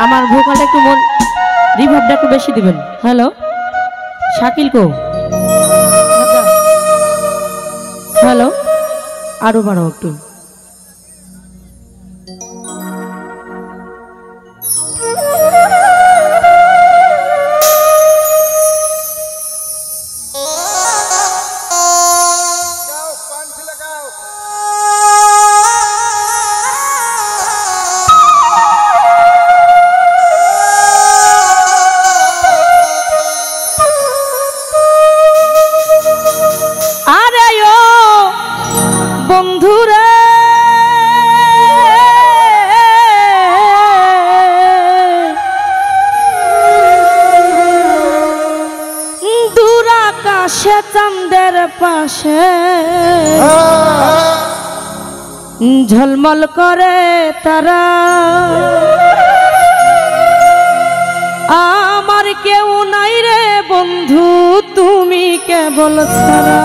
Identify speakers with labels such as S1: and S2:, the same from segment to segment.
S1: আমার ভোকালটা একটু রিভার্বটা একটু বেশি দিবেন। হ্যালো শাকিল কো, হ্যালো আরো বাড়াও একটু। আকাশে চাঁদের পাশে ঝলমল করে তারা, আমার কেউ নাই রে বন্ধু তুমি কেবল ছাড়া।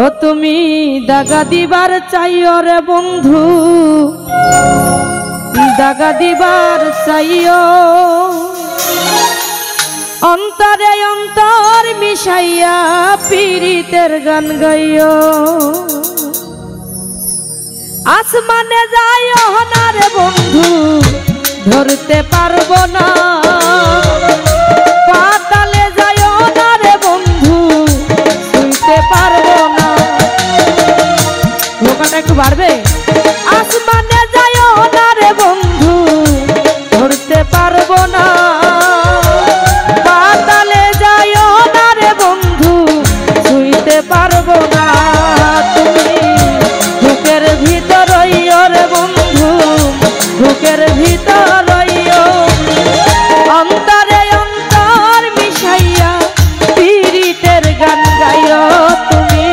S1: ও তুমি দাগা দিবার চাইও রে বন্ধু, দাগা দিবার চাইও, অন্তরে অন্তর মিশাইয়া পীড়িতের গান গাইও। আসমানে যাইও না রে বন্ধু ধরতে পারবো না, পাতালে যাইও না রে বন্ধু শুনতে পারবো না। লোকাটা একটু বাড়বে। আসমানে যাইও না রে বন্ধু ধরতে পারবো না, পাতালে যাইও না রে বন্ধু শুইতে পারবো না। তুমি বুকের ভিতর রইও রে বন্ধু, বুকের ভিতর রইও, অন্তরে অন্তর মিশাইয়া পীড়িতের গান গাইও। তুমি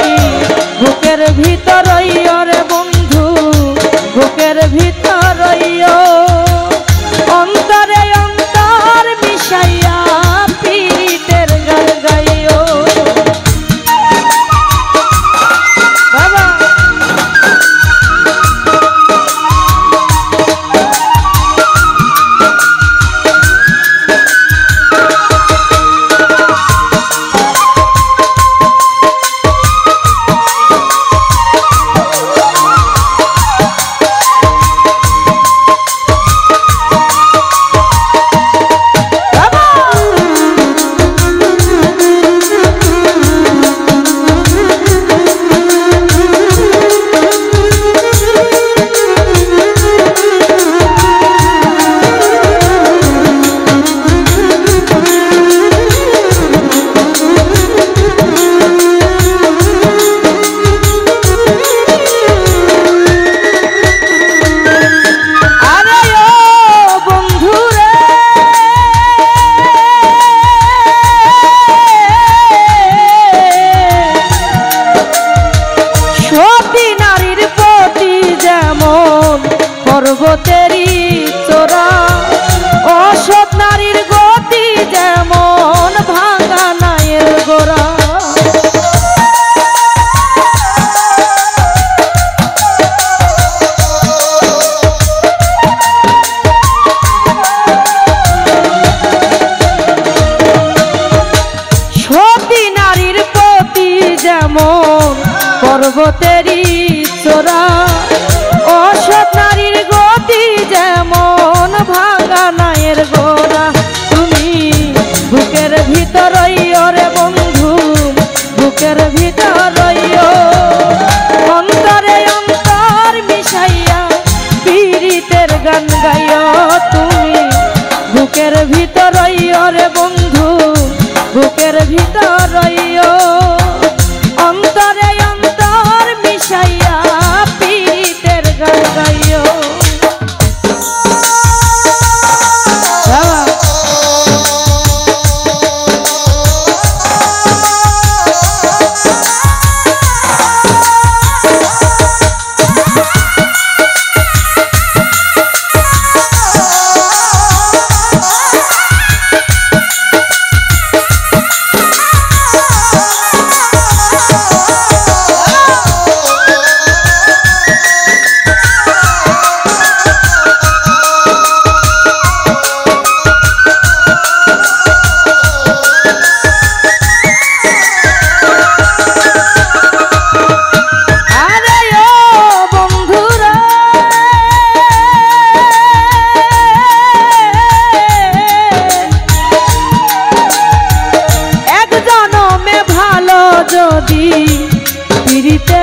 S1: বুকের ভিতর রইও রে বন্ধু, বুকের ভিতর রইও, অন্তরে অন্তর মিশাইয়া পীড়িতের গান গাইও। বাবা পর্বতেরই চোরা, অসৎ নারীর গতি যেমন ভাঙা নায়ের গোড়া। সতী নারীর প্রতি যেমন পর্বতেরই চোরা, অসৎ নারীর গতি যেমন ভাঙা নায়ের গোড়া। তুমি বুকের ভিতর রইও রে বন্ধু, বুকের ভিতর রইও, অন্তরে অন্তর মিশাইয়া পীড়িতের গান গাইও। তুমি বুকের ভিতর রইও রে বন্ধু, বুকের ভিতর রইও, অন্তরে অন্তর মিশাইয়া পীড়িতের পৃথিবীতে